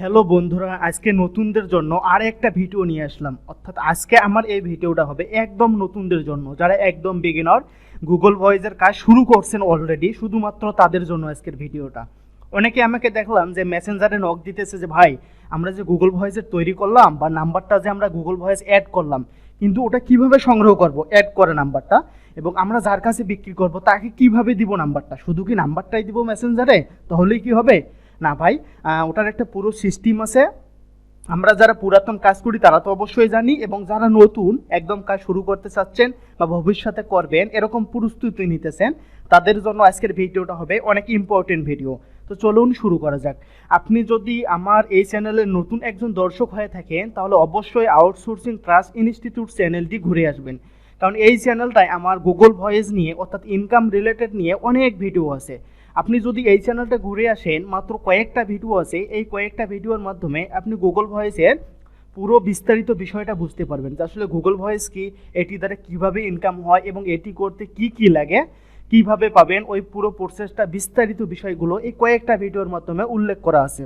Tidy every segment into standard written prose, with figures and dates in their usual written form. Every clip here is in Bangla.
হ্যালো বন্ধুরা, আজকে নতুনদের জন্য আর একটা ভিডিও নিয়ে আসলাম। অর্থাৎ আজকে আমার এই ভিডিওটা হবে একদম নতুনদের জন্য, যারা একদম বিগিনার, গুগল ভয়েসের কাজ শুরু করছেন অলরেডি, শুধুমাত্র তাদের জন্য আজকের ভিডিওটা। অনেকে আমাকে দেখলাম যে মেসেঞ্জারে নক দিতেছে যে ভাই, আমরা যে গুগল ভয়েসের তৈরি করলাম বা নাম্বারটা যে আমরা গুগল ভয়েস অ্যাড করলাম, কিন্তু ওটা কিভাবে সংগ্রহ করব অ্যাড করে নাম্বারটা, এবং আমরা যার কাছে বিক্রি করব তাকে কিভাবে দিব নাম্বারটা? শুধু কি নাম্বারটাই দিব মেসেঞ্জারে, তাহলেই কি হবে? না ভাই, ওটার একটা পুরো সিস্টেম আছে। আমরা যারা পুরাতন কাজ করি তারা তো অবশ্যই জানি, এবং যারা নতুন একদম কাজ শুরু করতে চাচ্ছেন বা ভবিষ্যতে করবেন এরকম প্রস্তুতি নিতেছেন, তাদের জন্য আজকের ভিডিওটা হবে অনেক ইম্পর্টেন্ট ভিডিও। তো চলুন শুরু করা যাক। আপনি যদি আমার এই চ্যানেলের নতুন একজন দর্শক হয়ে থাকেন, তাহলে অবশ্যই আউটসোর্সিং ট্রাস্ট ইনস্টিটিউট চ্যানেলটি ঘুরে আসবেন, কারণ এই চ্যানেলটায় আমার গুগল ভয়েস নিয়ে অর্থাৎ ইনকাম রিলেটেড নিয়ে অনেক ভিডিও আছে। আপনি যদি এই চ্যানেলটা ঘুরে আসেন, মাত্র কয়েকটা ভিডিও আছে, এই কয়েকটা ভিডিওর মাধ্যমে আপনি গুগল ভয়েসের পুরো বিস্তারিত বিষয়টা বুঝতে পারবেন যে আসলে গুগল ভয়েস কি, এটি দ্বারা কীভাবে ইনকাম হয় এবং এটি করতে কি কি লাগে, কিভাবে পাবেন, ওই পুরো প্রসেসটা বিস্তারিত বিষয়গুলো এই কয়েকটা ভিডিওর মাধ্যমে উল্লেখ করা আছে।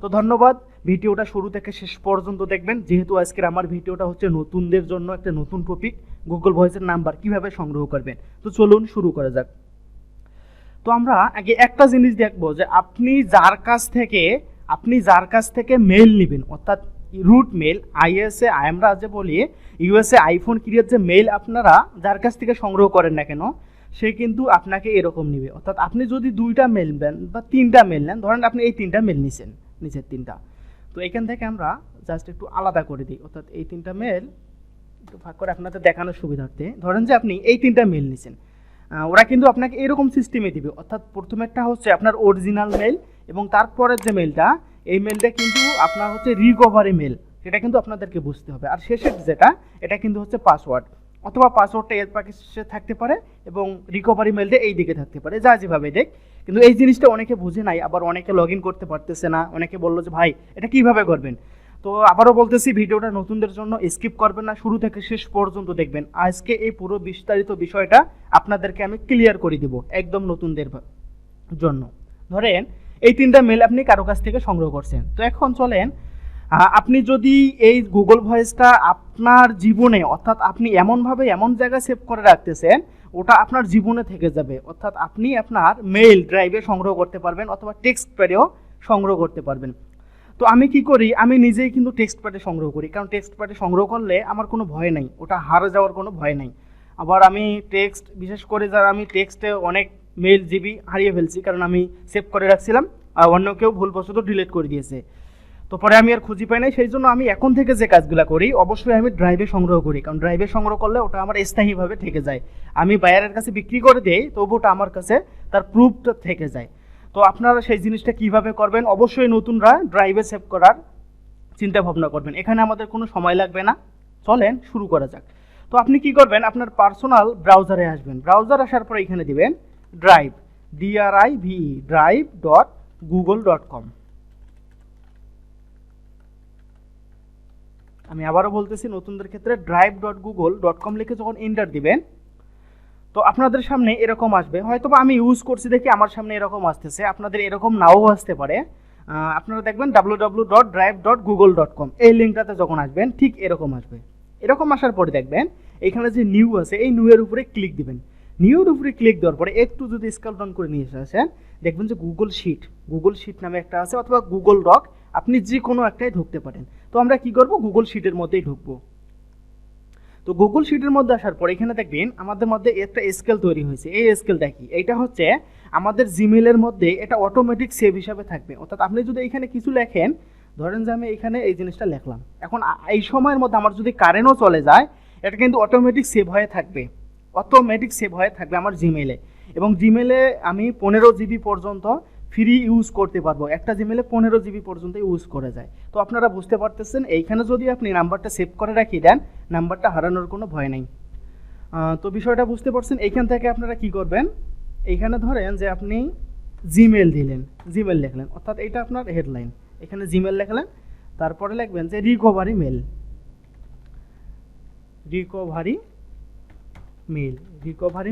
তো ধন্যবাদ, ভিডিওটা শুরু থেকে শেষ পর্যন্ত দেখবেন, যেহেতু আজকের আমার ভিডিওটা হচ্ছে নতুনদের জন্য একটা নতুন টপিক, গুগল ভয়েসের নাম্বার কিভাবে সংগ্রহ করবেন। তো চলুন শুরু করা যাক। তো আমরা আগে একটা জিনিস দেখবো যে আপনি যার কাছ থেকে মেইল নেবেন, অর্থাৎ রুট মেইল, আইএসএ আমরা যে বলি ইউএসএ আইফোন ক্রিয়েট যে মেইল আপনারা যার কাছ থেকে সংগ্রহ করেন না কেন, সে কিন্তু আপনাকে এরকম নেবে। অর্থাৎ আপনি যদি 2টা মেল নেন বা 3টা মেল নেন, ধরেন আপনি এই 3টা মেল নিছেন, নিচের 3টা, তো এখান থেকে আমরা জাস্ট একটু আলাদা করে দিই। অর্থাৎ এই 3টা মেল একটু ভাগ করে আপনাদের দেখানোর সুবিধার্থে, ধরেন যে আপনি এই 3টা মেল নিছেন, ওরা কিন্তু আপনাকে এরকম সিস্টেমে দিবে। অর্থাৎ প্রথমেরটা হচ্ছে আপনার অরিজিনাল মেল, এবং তারপরের যে মেলটা, এই মেলটা কিন্তু আপনার হচ্ছে রিকভারি মেল, সেটা কিন্তু আপনাদেরকে বুঝতে হবে। আর শেষের যেটা, এটা কিন্তু হচ্ছে পাসওয়ার্ড, অথবা পাসওয়ার্ডটা এর পাশে থাকতে পারে এবং রিকভারি মেলটা এই দিকে থাকতে পারে, যা যেভাবে দেখ। কিন্তু এই জিনিসটা অনেকে বুঝে নাই, আবার অনেকে লগ ইন করতে পারতেছে না। অনেকে বললো যে ভাই এটা কিভাবে করবেন। তো আবারও বলতেছি, ভিডিওটা নতুনদের জন্য, স্কিপ করবেন না, শুরু থেকে শেষ পর্যন্ত দেখবেন। আজকে এই পুরো বিস্তারিত বিষয়টা আপনাদেরকে আমি ক্লিয়ার করে দিব একদম নতুনদের জন্য। ধরেন এই 3টা মেল আপনি কারো কাছ থেকে সংগ্রহ করছেন। তো এখন চলেন, আপনি যদি এই গুগল ভয়েসটা আপনার জীবনে, অর্থাৎ আপনি এমনভাবে এমন জায়গায় সেভ করে রাখতেছেন, ওটা আপনার জীবনে থেকে যাবে। অর্থাৎ আপনি আপনার মেইল ড্রাইভে সংগ্রহ করতে পারবেন, অথবা টেক্সট প্যাডেও সংগ্রহ করতে পারবেন। তো আমি কি করি, আমি নিজেই কিন্তু টেক্সট প্যাডে সংগ্রহ করি, কারণ টেক্সট প্যাডে সংগ্রহ করলে আমার কোনো ভয় নাই, ওটা হারিয়ে যাওয়ার কোনো ভয় নাই। আবার আমি টেক্সট, বিশেষ করে যারা আমি টেক্সটে অনেক মেল জিবি হারিয়ে ফেলছি, কারণ আমি সেভ করে রাখছিলাম আর অন্য কেউ ভুলবশত ডিলিট করে দিয়েছে, তো পরে আমি আর খুঁজে পাই নাই। সেই জন্য আমি এখন থেকে যে কাজগুলো করি, অবশ্যই আমি ড্রাইভে সংগ্রহ করি, কারণ ড্রাইভে সংগ্রহ করলে ওটা আমার স্থায়ীভাবে থেকে যায়। আমি বায়ারের কাছে বিক্রি করে দিই, তবু ওটা আমার কাছে তার প্রুফটা থেকে যায়। তো আপনারা সেই জিনিসটা কিভাবে করবেন, অবশ্যই নতুনরা ড্রাইভে সেভ করার চিন্তা ভাবনা করবেন। এখানে আমাদের কোনো সময় লাগবে না, চলেন শুরু করা যাক। তো আপনি কি করবেন, আপনার পার্সোনাল ব্রাউজারে আসবেন। ব্রাউজার আসার পরে এখানে দিবেন ড্রাইভ, DRIVE, drive.google.com। আমি আবারও বলতেছি নতুনদের ক্ষেত্রে, drive.google.com লিখে যখন এন্টার দিবেন, তো আপনাদের সামনে এরকম আসবে। হয়তো বা আমি ইউজ করছি দেখি আমার সামনে এরকম আসতেছে, আপনাদের এরকম নাও আসতে পারে। আপনারা দেখবেন www.drive.google.com, এই লিঙ্কটাতে যখন আসবেন ঠিক এরকম আসবে। এরকম আসার পরে দেখবেন এখানে যে নিউ আছে, এই নিউ এর উপরে ক্লিক দিবেন। নিউর উপরে ক্লিক দেওয়ার পরে একটু যদি স্ক্রল ডাউন করে নিয়ে আসেন, দেখবেন যে গুগল শিট নামে একটা আছে, অথবা গুগল ডক, আপনি যে কোনো একটাই ঢুকতে পারেন। তো আমরা কি করব, গুগল শিটের মধ্যেই ঢুকবো। তো গুগল শিটের মধ্যে আসার পর এখানে দেখবেন আমাদের মধ্যে একটা স্কেল তৈরি হয়েছে। এই স্কেলটা কি, এইটা হচ্ছে আমাদের জিমেলের মধ্যে এটা অটোমেটিক সেভ হিসাবে থাকবে। অর্থাৎ আপনি যদি এখানে কিছু লেখেন, ধরেন যে আমি এখানে এই জিনিসটা লিখলাম, এখন এই সময়ের মধ্যে আমার যদি কারেন্টও চলে যায়, এটা কিন্তু অটোমেটিক সেভ হয়ে থাকবে, আমার জিমেলে। এবং জিমেলে আমি 15 জিবি পর্যন্ত ফ্রি ইউজ করতে পারবো, একটা জিমেলে 15 জিবি পর্যন্ত ইউজ করা যায়। তো আপনারা বুঝতে পারতেছেন, এইখানে যদি আপনি নাম্বারটা সেভ করে রাখি দেন, নাম্বারটা হারানোর কোনো ভয় নেই। তো বিষয়টা বুঝতে পারছেন। এইখান থেকে আপনারা কি করবেন, এইখানে ধরেন যে আপনি জিমেল লিখলেন, অর্থাৎ এইটা আপনার হেডলাইন, এখানে জিমেল লিখলেন, তারপরে লিখবেন যে রিকভারি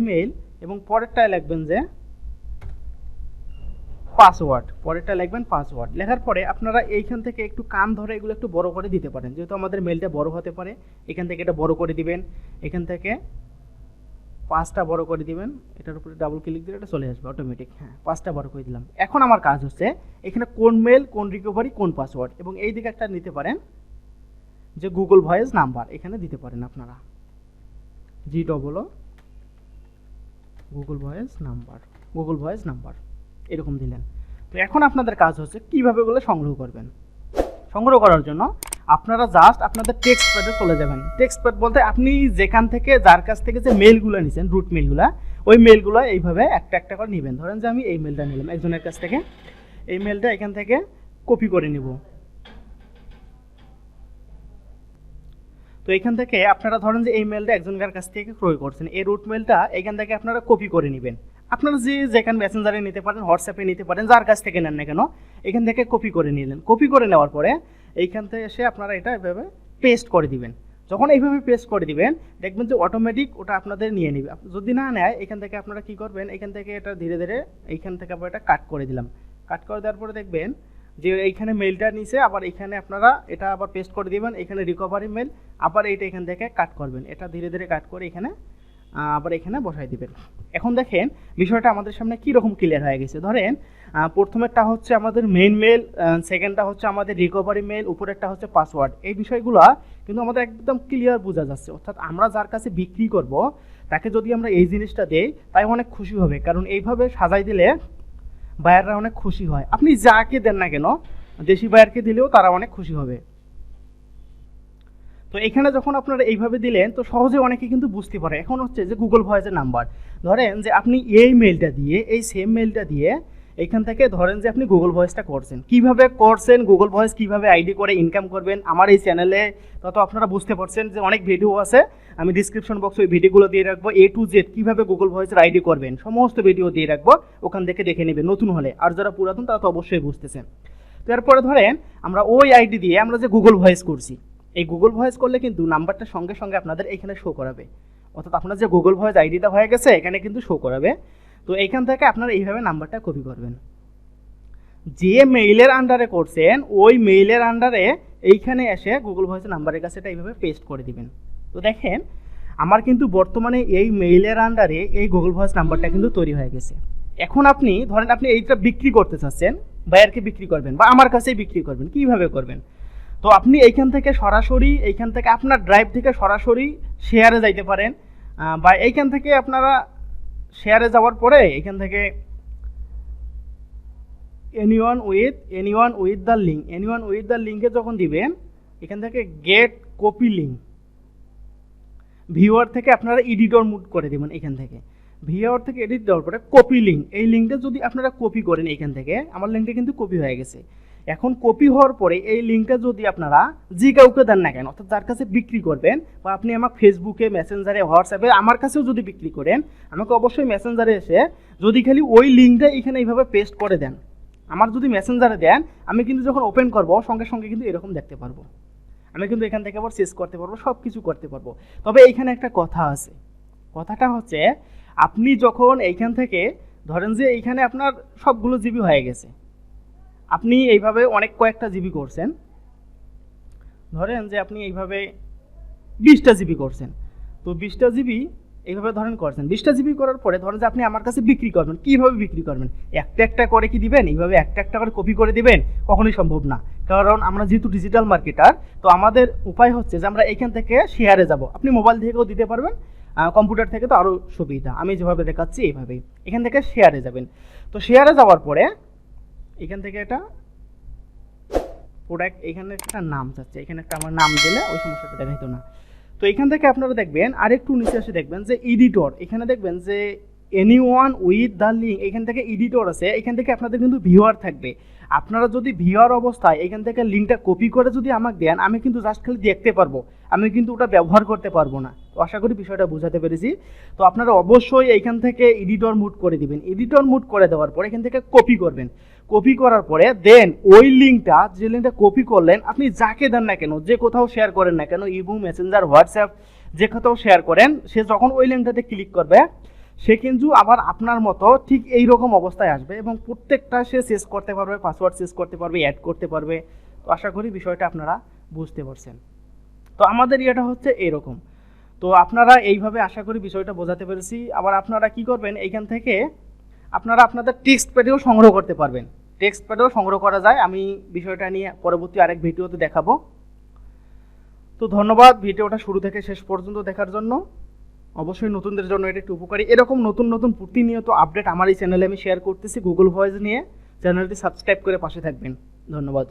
মেল, এবং পরেরটায় লিখবেন যে পাসওয়ার্ড, পরেরটা লিখবেন পাসওয়ার্ড। লেখার পরে আপনারা এইখান থেকে একটু কান ধরে এগুলো একটু বড় করে দিতে পারেন, যেহেতু আমাদের মেলটা বড় হতে পারে। এখান থেকে এটা বড় করে দিবেন, এখান থেকে 5টা বড় করে দিবেন, এটার উপরে ডাবল ক্লিক দিলে এটা চলে আসবে অটোমেটিক। হ্যাঁ, 5টা বড় করে দিলাম। এখন আমার কাজ হচ্ছে এখানে কোন মেল, কোন রিকভারি, কোন পাসওয়ার্ড, এবং এই দিকে একটা নিতে পারেন যে গুগল ভয়েস নাম্বার, এখানে দিতে পারেন আপনারা GOO গুগল ভয়েস নাম্বার এরকম দিলেন। তো এখন আপনাদের কাজ হচ্ছে কিভাবে ওগুলো সংগ্রহ করবেন। সংগ্রহ করার জন্য আপনারা জাস্ট আপনাদের টেক্সট প্যাডে চলে যাবেন। টেক্সট প্যাড বলতে আপনি যেখান থেকে, যার কাছ থেকে যে মেলগুলো নিছেন, রুট মেলগুলো, ওই মেলগুলো এইভাবে একটা একটা করে নেবেন। ধরেন যে আমি এই মেলটা নিলাম একজনের কাছ থেকে, এই মেলটা এখান থেকে কপি করে নিব। তো এখান থেকে আপনারা ধরেন যে এই মেলটা একজনের কাছ থেকে ক্রয় করছেন, এই রুট মেলটা এখান থেকে আপনারা কপি করে নেবেন। আপনারা যেখানে মেসেঞ্জারে নিতে পারেন, হোয়াটসঅ্যাপে নিতে পারেন, যার কাছ থেকে নেন না কেন, এখান থেকে কপি করে নিলেন। কপি করে নেওয়ার পরে এইখান থেকে এসে আপনারা এটা এভাবে পেস্ট করে দিবেন। যখন এইভাবে পেস্ট করে দিবেন, দেখবেন যে অটোমেটিক ওটা আপনাদের নিয়ে নেবে। যদি না নেয়, এখান থেকে আপনারা কি করবেন, এখান থেকে এটা ধীরে ধীরে এইখান থেকে আবার এটা কাট করে দিলাম। কাট করে দেওয়ার পরে দেখবেন যে এইখানে মেলটা নিচে, আবার এখানে আপনারা এটা আবার পেস্ট করে দিবেন, এখানে রিকভারি মেল, আবার এইটা এখান থেকে কাট করবেন। এটা ধীরে ধীরে কাট করে এখানে আবার এখানে বসাই দিবেন। এখন দেখেন বিষয়টা আমাদের সামনে কি রকম ক্লিয়ার হয়ে গেছে। ধরেন প্রথমেরটা হচ্ছে আমাদের মেইন মেল, সেকেন্ডটা হচ্ছে আমাদের রিকভারি মেল, উপরেরটা হচ্ছে পাসওয়ার্ড। এই বিষয়গুলো কিন্তু আমাদের একদম ক্লিয়ার বোঝা যাচ্ছে। অর্থাৎ আমরা যার কাছে বিক্রি করব তাকে যদি আমরা এই জিনিসটা দেই, তাই অনেক খুশি হবে, কারণ এইভাবে সাজাই দিলে বায়াররা অনেক খুশি হয়। আপনি যাকে দেন না কেন, দেশি বায়ারকে দিলেও তারা অনেক খুশি হবে। তো এখানে যখন আপনারা এইভাবে দিলেন, তো সহজে অনেকে কিন্তু বুঝতে পারে। এখন হচ্ছে যে গুগল ভয়েসের নাম্বার, ধরেন যে আপনি এই মেলটা দিয়ে, এই সেম মেলটা দিয়ে এখান থেকে ধরেন যে আপনি গুগল ভয়েসটা করছেন। কিভাবে করছেন, গুগল ভয়েস কিভাবে আইডি করে ইনকাম করবেন, আমার এই চ্যানেলে তত আপনারা বুঝতে পারছেন যে অনেক ভিডিও আছে। আমি ডিসক্রিপশন বক্সে ওই ভিডিওগুলো দিয়ে রাখবো, A to Z কীভাবে গুগল ভয়েসের আইডি করবেন সমস্ত ভিডিও দিয়ে রাখবো, ওখান থেকে দেখে নেবেন নতুন হলে। আর যারা পুরাতন তারা তো অবশ্যই বুঝতেছেন। তো এরপরে ধরেন আমরা ওই আইডি দিয়ে আমরা যে গুগল ভয়েস করছি, এই গুগল ভয়েস করলে কিন্তু নাম্বারটা সঙ্গে সঙ্গে আপনাদের এখানে শো করাবে। অর্থাৎ আপনার যে গুগল ভয়েস আইডিটা হয়ে গেছে এখানে কিন্তু শো করাবে। তো এইখান থেকে আপনারা এইভাবে নাম্বারটা কপি করবেন। যে মেইলের আন্ডারে করছেন ওই মেইলের আন্ডারে এইখানে এসে গুগল ভয়েসের নাম্বারের কাছে এটা এইভাবে পেস্ট করে দিবেন। তো দেখেন আমার কিন্তু বর্তমানে এই মেইলের আন্ডারে এই গুগল ভয়েস নাম্বারটা কিন্তু তৈরি হয়ে গেছে। এখন আপনি ধরেন আপনি এইটা বিক্রি করতে চাচ্ছেন, বায়ারকে বিক্রি করবেন বা আমার কাছেই বিক্রি করবেন, কিভাবে করবেন? তো আপনি এইখান থেকে সরাসরি, এইখান থেকে আপনার ড্রাইভ থেকে সরাসরি শেয়ারে যাইতে পারেন, বা এইখান থেকে আপনারা শেয়ারে যাওয়ার পরে এখান থেকে এনিওয়ান উইথ দ্য লিঙ্কে যখন দিবেন, এখান থেকে গেট কপি লিঙ্ক, ভিউয়ার থেকে আপনারা এডিটর মুড করে দেবেন। এখান থেকে ভিউয়ার থেকে এডিট দেওয়ার পরে কপি লিঙ্ক, এই লিঙ্কটা যদি আপনারা কপি করেন, এইখান থেকে আমার লিঙ্কটা কিন্তু কপি হয়ে গেছে। এখন কপি হওয়ার পরে এই লিঙ্কটা যদি আপনারা যে কাউকে দেন না কেন, অর্থাৎ যার কাছে বিক্রি করবেন, বা আপনি আমাকে ফেসবুকে, মেসেঞ্জারে, হোয়াটসঅ্যাপে আমার কাছেও যদি বিক্রি করেন, আমাকে অবশ্যই মেসেঞ্জারে এসে যদি খালি ওই লিঙ্কটা এখানে এইভাবে পেস্ট করে দেন, আমার যদি মেসেঞ্জারে দেন, আমি কিন্তু যখন ওপেন করব সঙ্গে সঙ্গে কিন্তু এরকম দেখতে পারবো। আমি কিন্তু এখান থেকে আবার চেঞ্জ করতে পারবো, সব কিছু করতে পারবো। তবে এইখানে একটা কথা আছে, কথাটা হচ্ছে আপনি যখন এইখান থেকে ধরেন যে এইখানে আপনার সবগুলো জিবি হয়ে গেছে, আপনি এইভাবে অনেক কয়েকটা জিবি করছেন, ধরেন যে আপনি এইভাবে 20টা জিবি করছেন। তো 20টা জিবি এইভাবে ধরেন করছেন, 20টা জিবি করার পরে ধরেন যে আপনি আমার কাছে বিক্রি করবেন। কীভাবে বিক্রি করবেন? একটা একটা করে কি দিবেন, এইভাবে একটা একটা করে কপি করে দিবেন? কখনোই সম্ভব না, কারণ আমরা যেহেতু ডিজিটাল মার্কেটার, তো আমাদের উপায় হচ্ছে যে আমরা এখান থেকে শেয়ারে যাব। আপনি মোবাইল থেকেও দিতে পারবেন, কম্পিউটার থেকে তো আরও সুবিধা। আমি যেভাবে দেখাচ্ছি এইভাবেই এখান থেকে শেয়ারে যাবেন। তো শেয়ারে যাওয়ার পরে এখান থেকে এটা প্রোডাক্ট, এখানে একটা নাম চাচ্ছে, এখানে একটা আমার নাম দিলে ওই সমস্যাটা দেখাইতো না। তো এখান থেকে আপনারা দেখবেন আরেকটু নিচে এসে দেখবেন যে এডিটর, এখানে দেখবেন যে এনিওয়ান উইথ দ্য লিঙ্ক, এখান থেকে এডিটর আছে। এখান থেকে আপনাদের কিন্তু ভিউয়ার থাকবে। আপনারা যদি ভিউয়ার অবস্থায় এখান থেকে লিঙ্কটা কপি করে যদি আমাকে দেন, আমি কিন্তু জাস্ট খালি দেখতে পারবো, আমি কিন্তু ওটা ব্যবহার করতে পারবো না। তো আশা করি বিষয়টা বোঝাতে পেরেছি। তো আপনারা অবশ্যই এইখান থেকে এডিটর মুড করে দিবেন। এডিটর মুড করে দেওয়ার পরে এখান থেকে কপি করবেন। কপি করার পরে দেন ওই লিঙ্কটা, যে লিঙ্কটা কপি করলেন, আপনি যাকে দেন না কেন, যে কোথাও শেয়ার করেন না কেন, ইমো, মেসেঞ্জার, হোয়াটসঅ্যাপ, যে কোথাও শেয়ার করেন, সে যখন ওই লিঙ্কটাতে ক্লিক করবে, সে কিন্তু আবার আপনার মতো ঠিক এই রকম অবস্থায় আসবে এবং প্রত্যেকটা সে শেষ করতে পারবে, পাসওয়ার্ড শেষ করতে পারবে, অ্যাড করতে পারবে। তো আশা করি বিষয়টা আপনারা বুঝতে পারছেন। তো আমাদের ইয়েটা হচ্ছে এরকম। তো আপনারা এইভাবে আশা করি বিষয়টা বোঝাতে পেরেছি। আবার আপনারা কি করবেন, এইখান থেকে আপনারা আপনাদের টেক্সট প্যাডেও সংগ্রহ করতে পারবেন। টেক্সট প্যাডেও সংগ্রহ করা যায়, আমি বিষয়টা নিয়ে পরবর্তী আরেক ভিডিওতে দেখাবো। তো ধন্যবাদ ভিডিওটা শুরু থেকে শেষ পর্যন্ত দেখার জন্য। অবশ্যই নতুনদের জন্য এটা একটু উপকারী। এরকম নতুন নতুন প্রতিনিয়ত আপডেট আমার এই চ্যানেলে আমি শেয়ার করতেছি গুগল ভয়েস নিয়ে। চ্যানেলটি সাবস্ক্রাইব করে পাশে থাকবেন। ধন্যবাদ।